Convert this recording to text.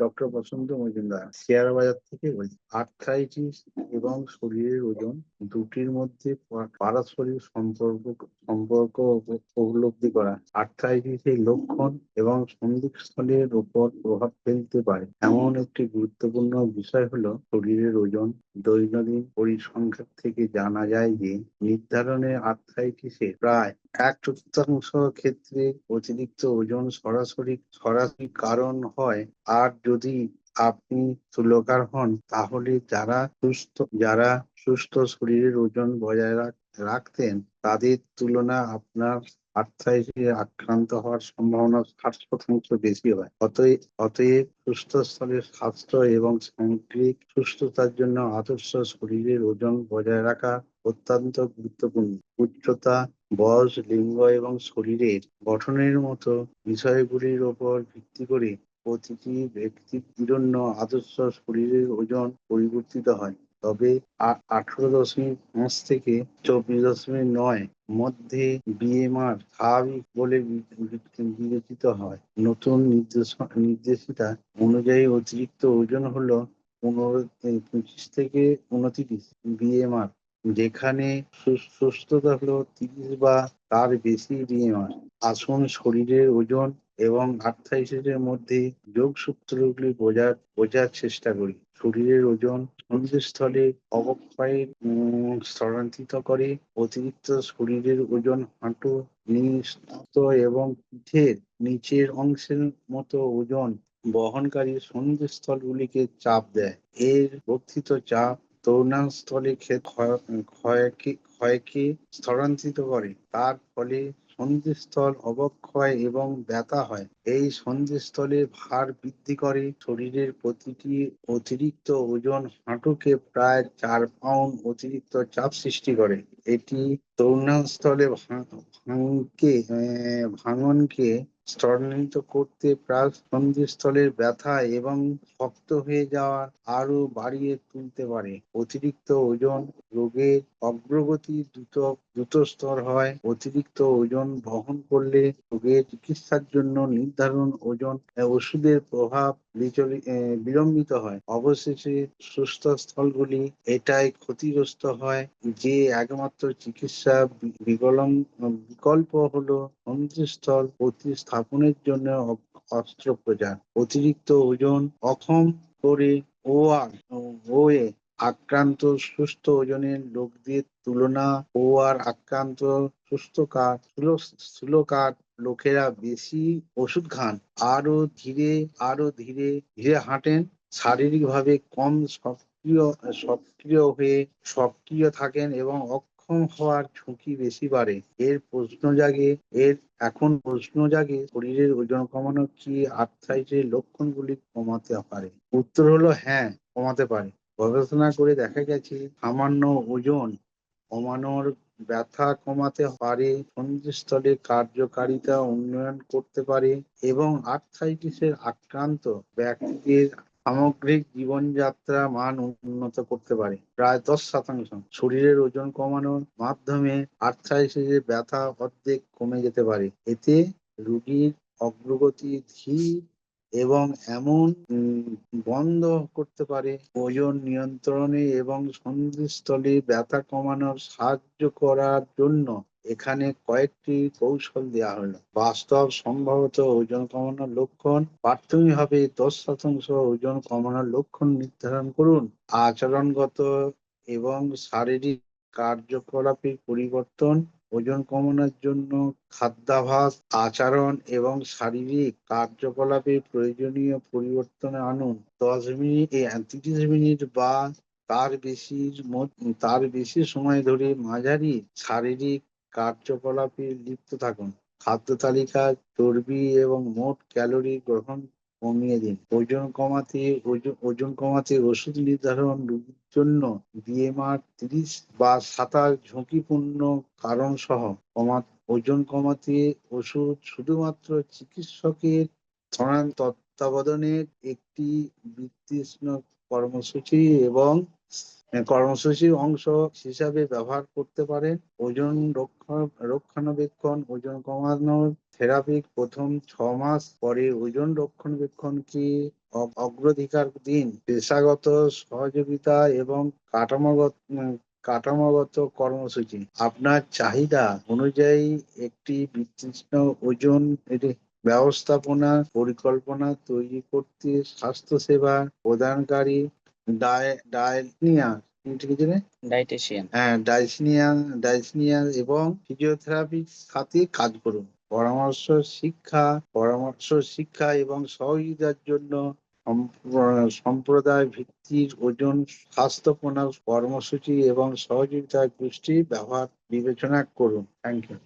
Doctor বসন্ত Majumdar, share বাজার থেকে বলছি। আর্থ্রাইটিস এবং শরীরের ওজন দুটির মধ্যে পারস্পরিক সম্পর্ক উপলব্ধি করা আর্থ্রাইটিসের লক্ষণ এবং সন্ধিস্থলের উপর প্রভাব ফেলতে পারে এমন একটি গুরুত্বপূর্ণ বিষয় হলো শরীরের ওজন। দৈনন্দিন পরিসংখ্যান থেকে জানা যায় যে নির্ধারণে আর্থ্রাইটিসের প্রায় 1/4 ক্ষেত্রে অতিরিক্ত ওজন সরাসরি কারণ হয়। আর যদি আপনি স্থূলকায় হন, তাহলে যারা সুস্থ শরীরের ওজন বজায় রাখতেন, তাদের তুলনায় আপনার আর্থ্রাইটিসে আক্রান্ত হওয়ার সম্ভাবনা 60% বেশি হয়। অতএব সুস্থ স্থলের স্বাস্থ্য এবং সামগ্রিক সুস্থতার জন্য আদর্শ শরীরের ওজন বজায় রাখা অত্যন্ত গুরুত্বপূর্ণ। উচ্চতা, বয়স, লিঙ্গ এবং শরীরের গঠনের মতো বিষয়গুলির উপর ভিত্তি করে প্রতিটি ব্যক্তির জন্য আদর্শ শরীরের ওজন পরিবর্তিত হয়। তবে 18.5 থেকে 24.9 মধ্যে বিএমআর স্বাভাবিক বলে বিবেচিত হয়। নতুন নির্দেশিকা অনুযায়ী অতিরিক্ত ওজন হলো 25 থেকে 29 বিএমআর, যেখানে সুস্থতা হলো 30 বা তার বেশি বিএমআর। আসুন শরীরের ওজন এবং আর্থ্রাইটিসের মধ্যে যোগসূত্রগুলি বোঝার চেষ্টা করি। শরীরের ওজন সন্ধিস্থলে অবক্ষয় ত্বরান্বিত করে। অতিরিক্ত শরীরের ওজন হাঁটু, নিস্তত এবং পিঠের নিচের অংশের মতো ওজন বহনকারী সন্ধিস্থলগুলিকে চাপ দেয়। এর বর্ধিত চাপ তৌনাস্থলে ক্ষয়কে ত্বরান্বিত করে। তার ফলে সন্ধিস্থল অবক্ষয় এবং ব্যথা হয়। এই সন্ধিস্থলের ভার বৃদ্ধি করে। শরীরের প্রতিটি অতিরিক্ত ওজন হাঁটুকে প্রায় 4 পাউন্ড অতিরিক্ত চাপ সৃষ্টি করে। এটি তৌনাস্থলে ভাঙনকে ত্বরান্বিত করতে প্রায় সন্ধিস্থলের ব্যথা এবং শক্ত হয়ে যাওয়া আরো বাড়িয়ে তুলতে পারে। অতিরিক্ত ওজন রোগের অগ্রগতি দ্রুততর হয়। অতিরিক্ত ওজন বহন করলে রোগের চিকিৎসার জন্য নির্ধারণ ওষুধের প্রভাব বিলম্বিত হয়। অবশেষে সুস্থ স্থলগুলি এটাই ক্ষতিগ্রস্ত হয় যে একমাত্র চিকিৎসা বিকল্প হলো সন্ধিস্থল প্রতিস্থাপনের জন্য অস্ত্রোপচার। অতিরিক্ত ওজন অক্ষম করে ওয়ে আক্রান্ত সুস্থ ওজনের লোকদের তুলনা ওআর আক্রান্ত স্থূলকায় লোকেরা বেশি ওষুধ খান, আরো ধীরে ধীরে হাঁটেন, শারীরিকভাবে কম সক্রিয় থাকেন এবং অক্ষম হওয়ার ঝুঁকি বেশি বাড়ে। এখন প্রশ্ন জাগে, শরীরের ওজন কমানো কি আর্থ্রাইটিসের লক্ষণগুলি কমাতে পারে? উত্তর হলো হ্যাঁ, কমাতে পারে। গবেষণা করে দেখা গেছে সামান্য ওজন কমানোর ব্যথা কমাতে পারে, সন্ধিস্থলের কার্যকারিতা উন্নয়ন করতে পারে এবং আর্থ্রাইটিসের আক্রান্ত ব্যক্তিদের সামগ্রিক জীবনযাত্রার মান উন্নত করতে পারে। প্রায় 10% শরীরের ওজন কমানোর মাধ্যমে আর্থ্রাইটিসের ব্যথা অর্ধেক কমে যেতে পারে। এতে রোগীর অগ্রগতি ধীর এবং এমন বন্ধ করতে পারে। ওজন নিয়ন্ত্রণে এবং সন্ধিস্থলে ব্যথা কমানোর সাহায্য করার জন্য এখানে কয়েকটি কৌশল দেওয়া হলো। বাস্তব সম্ভবত ওজন কমানোর লক্ষণ। প্রাথমিকভাবে 10% ওজন কমানোর লক্ষণ নির্ধারণ করুন। আচরণগত এবং শারীরিক কার্যকলাপের পরিবর্তন। ওজন কমানোর জন্য খাদ্যাভ্যাস, আচরণ এবং শারীরিক কার্যকলাপে প্রয়োজনীয় পরিবর্তন আনুন। 30 মিনিট বা তার বেশি সময় ধরে মাঝারি শারীরিক কার্যকলাপে লিপ্ত থাকুন। খাদ্য তালিকায় চর্বি এবং মোট ক্যালোরি গ্রহণ কমিয়ে দিন। ওজন কমাতে ওষুধ নির্ধারণ। রোগীর জন্য বিএমআর 30 বা 27 ঝুঁকিপূর্ণ কারণ সহ ওজন কমাতে ওষুধ শুধুমাত্র চিকিৎসকের তত্ত্বাবধানে একটি কর্মসূচি এবং কর্মসূচির অংশ হিসাবে ব্যবহার করতে পারেন। ওজন রক্ষণাবেক্ষণ, ওজন কমানোর থেরাপি প্রথম 6 মাস পরে ওজন রক্ষণাবেক্ষণ কি অগ্রাধিকার দিন। পেশাগত সহযোগিতা এবং কাঠামোগত কর্মসূচি আপনার চাহিদা অনুযায়ী একটি বিস্তৃত ওজন ব্যবস্থাপনা পরিকল্পনা তৈরি করতে স্বাস্থ্যসেবা প্রদানকারী ডায়েটিশিয়ান হ্যাঁ ডাইসিনিয়ান এবং ফিজিওথেরাপির সাথে কাজ করুন। পরামর্শ শিক্ষা এবং সহযোগিতার জন্য সম্প্রদায় ভিত্তিক ওজন স্বাস্থ্যপনা কর্মসূচি এবং সহযোগিতার গোষ্ঠী বিবেচনা করুন। Thank you.